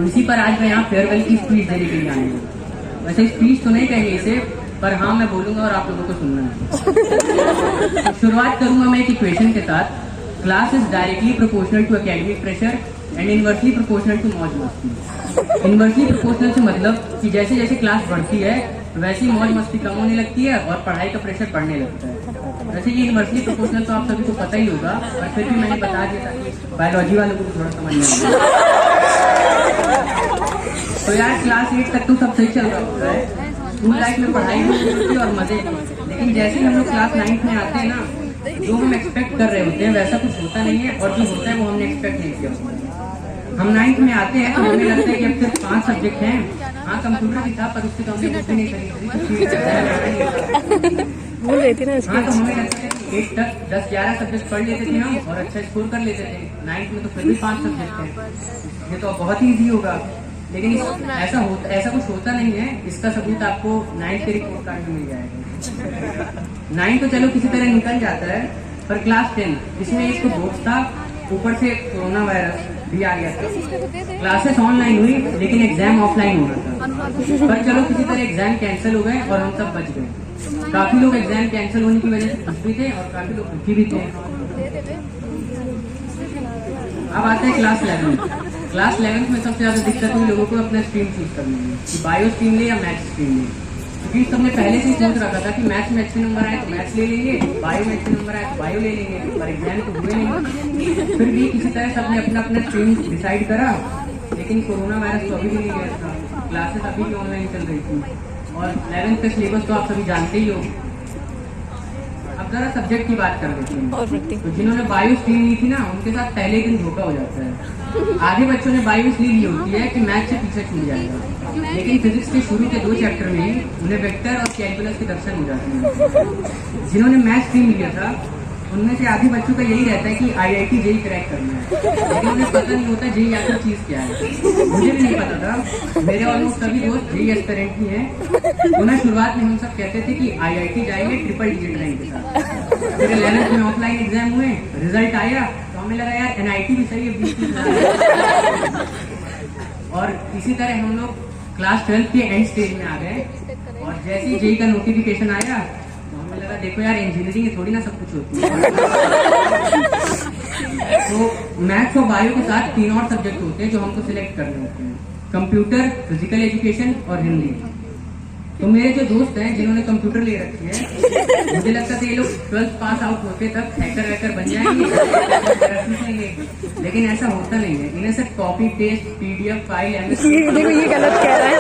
तो इसी पर आज मैं यहाँ फेयरवेल की स्पीच देने के लिए आया हूँ। वैसे स्पीच तो नहीं कहेंगे इसे, पर हाँ मैं बोलूंगा और आप लोगों को सुनना है। तो शुरुआत करूंगा मैं एक इक्वेशन के साथ। Class is directly proportional to academic pressure and inversely proportional to मौज मस्ती। इनवर्सली प्रोपोर्शनल से मतलब कि जैसे जैसे क्लास बढ़ती है वैसे ही मौज मस्ती कम होने लगती है और पढ़ाई का प्रेशर बढ़ने लगता है। वैसे ये इनवर्सली प्रोपोर्शनल तो आप सभी को पता ही होगा, पर फिर भी मैंने बता दिया ताकि बायोलॉजी वालों को थोड़ा समझ में आए। तो यार क्लास 8 तक तो सब सही चल रहा होता है, स्कूल लाइफ में पढ़ाई भी होती है और मजे भी। लेकिन जैसे ही हम लोग क्लास 9 में आते हैं ना, जो हम एक्सपेक्ट कर रहे होते हैं वैसा कुछ होता नहीं है, और जो होता है वो हमने एक्सपेक्ट नहीं किया होता है। हम 9 में आते हैं तो हमें लगता है कि अब सिर्फ 5 सब्जेक्ट हैं। हाँ कंप्यूटर भी था, पर उससे तो हमने कुछ भी नहीं खरीदी। हाँ तो हमें लगता है कि 8 तक 10-11 सब्जेक्ट पढ़ लेते थे हम और अच्छा स्कोर कर लेते थे। 9 में तो फिर भी 5 सब्जेक्ट हैं, ये तो बहुत ही ईजी होगा। लेकिन ऐसा कुछ होता नहीं है। इसका सबूत आपको 9 के रिपोर्ट कार्ड में मिल जाएगा। 9 तो चलो किसी तरह निकल जाता है, पर क्लास 10 इसमें एक तो बोर्ड था, ऊपर से कोरोना वायरस भी आ गया था। क्लासेस ऑनलाइन हुई लेकिन एग्जाम ऑफलाइन हो रहा था। पर चलो किसी तरह एग्जाम कैंसिल हो गए और हम सब बच गए। काफी लोग एग्जाम कैंसिल होने की वजह से खुश भी थे और काफी लोग दुखी भी थे। अब आता है क्लास 11। क्लास 11 में सबसे ज्यादा दिक्कत हुई लोगों को अपना स्ट्रीम चूज करने में कि बायो स्ट्रीम ले या मैथ्स स्ट्रीम ले, क्योंकि सबने पहले से ही सोच रखा था कि मैथ्स में अच्छे नंबर आए तो मैथ्स ले लेंगे, बायो में अच्छे नंबर आए तो बायो ले लेंगे, पर एग्जाम तो हुए नहीं। फिर भी किसी तरह सबने अपना अपना स्ट्रीम डिसाइड करा। लेकिन कोरोना वायरस तो अभी भी नहीं गया था, क्लासेस अभी भी ऑनलाइन चल रही थी और 11th का सिलेबस तो आप सभी जानते ही हो। अब जरा सब्जेक्ट की बात कर लेते हैं। तो जिन्होंने बायो स्ट्रीम ली थी ना, उनके साथ पहले दिन धोखा हो जाता है। आधे बच्चों ने बायो इसलिए ली होती है कि मैथ से पीछे छूट जाएगा, लेकिन फिजिक्स के शुरू के 2 चैप्टर में ही उन्हें वेक्टर और कैलकुलस के दर्शन हो जाते हैं। जिन्होंने मैथ स्ट्रीम लिया था उनमें से आधे बच्चों का यही रहता है कि IIT जेई क्रैक करना है, लेकिन उन्हें पता नहीं होता जेई आखिर चीज क्या है। मुझे भी नहीं पता था। मेरे ऑलमोस्ट सभी दोस्त जेई एस्पिरेंट ही हैं। उन्हें शुरुआत में हम सब कहते थे कि IIT जाएंगे ट्रिपल डिजिट रैंक के साथ। फिर 11th में ऑफलाइन एग्जाम हुए, रिजल्ट आया तो हमें लगा यार NIT भी सही है 20-30। और इसी तरह हम लोग क्लास 12 के एंड स्टेज में आ गए और जैसे ही जेई का नोटिफिकेशन आया तो हमें लगा देखो यार इंजीनियरिंग थोड़ी ना सब कुछ होती है। तो मैथ्स और बायो के साथ 3 और सब्जेक्ट होते हैं जो हमको सिलेक्ट करने होते हैं, कंप्यूटर, फिजिकल एजुकेशन और हिंदी। तो मेरे जो दोस्त हैं जिन्होंने कंप्यूटर ले रखी है, मुझे लगता था ये लोग 12th पास आउट होते तक हैकर वैकर बन जाएंगे, लेकिन ऐसा होता नहीं है। इन्हें सिर्फ कॉपी पेस्ट PDF फाइल देखो ये गलत कह रहा है।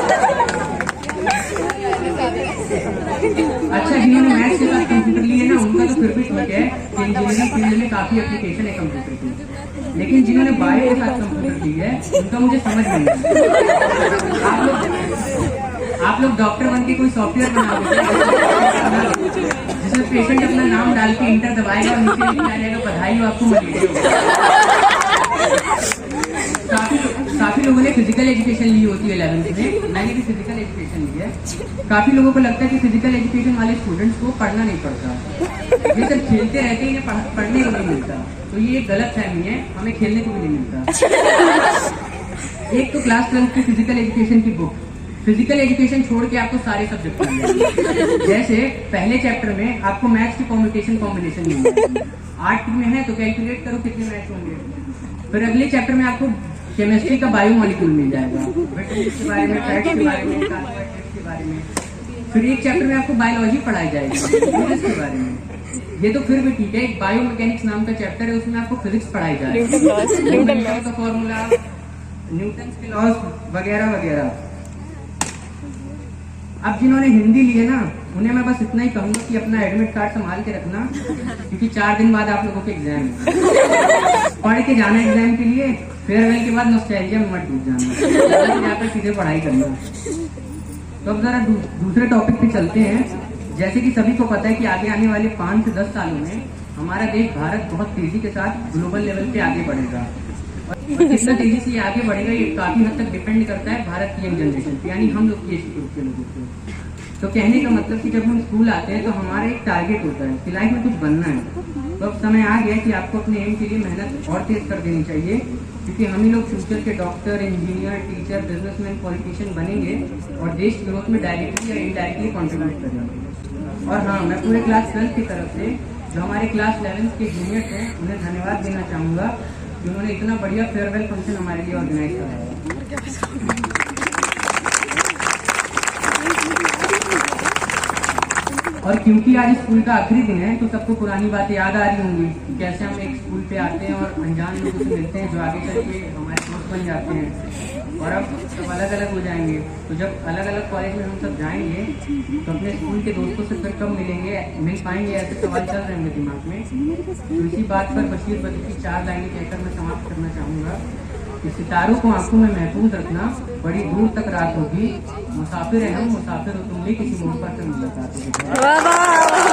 अच्छा जिन्होंने मैथ्स के साथ कंप्यूटर लिए ना उनका तो फिर भी ठीक है कि इंजीनियरिंग फील्ड में काफी एप्लीकेशन है कंप्यूटर की, लेकिन जिन्होंने बायो के साथ कंप्यूटर ली है उनका मुझे समझ नहीं आता। आप लोग डॉक्टर बन के कोई सॉफ्टवेयर बनाओगे जिसमें पेशेंट अपना नाम डाल के इंटर दबाएगा और नीचे लिखा जाएगा बधाई हो आपको मलेरिया। काफी लोगों ने फिजिकल एजुकेशन ली होती है 11th में, मैंने भी फिजिकल एजुकेशन ली है। काफी लोगों को लगता है कि फिजिकल एजुकेशन वाले स्टूडेंट्स को पढ़ना नहीं पड़ता, ये सब खेलते रहते हैं, इन्हें पढ़ने को नहीं मिलता। तो ये एक गलत फहमी है, हमें खेलने को भी नहीं मिलता। एक तो क्लास 12 की फिजिकल एजुकेशन की बुक, फिजिकल एजुकेशन छोड़ के आपको सारे सब्जेक्ट मिलेंगे। जैसे पहले चैप्टर में आपको मैथ्स की परम्यूटेशन कॉम्बिनेशन मिलेगी, 8 में है तो कैलकुलेट करो कितने मैथ्स होंगे। फिर अगले चैप्टर में आपको केमिस्ट्री का बायोमोलिक्यूल मिल जाएगा, विटामिन्स के बारे में, फैट्स के बारे में, कार्बोहाइड्रेट्स के बारे में। फिर एक चैप्टर में आपको बायोलॉजी पढ़ाई जाएगी फिजिक्स के बारे में। ये तो फिर भी ठीक है। एक बायोमैकेनिक्स नाम का चैप्टर है, उसमें आपको फिजिक्स पढ़ाई जाएगी, न्यूटन का फॉर्मूला, न्यूटन के लॉज वगैरह वगैरह। अब जिन्होंने हिंदी ली है ना उन्हें मैं बस इतना ही कहूंगा कि अपना एडमिट कार्ड संभाल के रखना, क्योंकि 4 दिन बाद आप लोगों के एग्जाम है। पढ़ के जाना एग्जाम के लिए, फेयरवेल के बाद नॉस्टैल्जिया में मत डूब जाना, जाकर सीधे पढ़ाई करना। तो अब जरा दूसरे टॉपिक पे चलते हैं। जैसे कि सभी को पता है कि आगे आने वाले 5 से 10 सालों में हमारा देश भारत बहुत तेजी के साथ ग्लोबल लेवल पे आगे बढ़ेगा। और कितना तेजी से आगे बढ़ेगा ये काफी हद तक डिपेंड करता है भारत की यंग जनरेशन पे, यानी हम लोग के एज ग्रुप के लोगों पे। तो कहने का मतलब कि जब हम स्कूल आते हैं तो हमारा एक टारगेट होता है कि लाइफ में कुछ बनना है। तो अब समय आ गया कि आपको अपने एम के लिए मेहनत और तेज कर देनी चाहिए, क्योंकि हम ही लोग फ्यूचर के doctor, engineer, teacher, businessman, politician बनेंगे और देश की ग्रोथ में डायरेक्टली या इनडायरेक्टली कॉन्ट्रीब्यूट करेंगे। और हाँ, मैं पूरे क्लास 12 की तरफ से जो हमारे क्लास 11 के जूनियर्स हैं उन्हें धन्यवाद देना चाहूँगा कि उन्होंने इतना बढ़िया फेयरवेल फंक्शन हमारे लिए ऑर्गेनाइज कराया। और क्योंकि आज स्कूल का आखिरी दिन है तो सबको पुरानी बातें याद आ रही होंगी कि कैसे हम एक स्कूल पे आते हैं और अनजान लोगों से मिलते हैं जो आगे चल के हमारे दोस्त बन जाते हैं और अब सब अलग अलग हो जाएंगे। तो जब अलग अलग कॉलेज में हम सब जाएंगे तो अपने स्कूल के दोस्तों से फिर कब मिल पाएंगे, ऐसे सवाल चल रहे हैं दिमाग में। तो इसी बात पर बशीर बद्री की 4 लाइनें कहकर मैं समाप्त करना चाहूँगा कि सितारों को आंखों में महफूज रखना, बड़ी दूर तक रात होगी, मुसाफिर है हम, मुसाफिर हो तुम भी, किसी मोड़ पर मुलाकात होगी।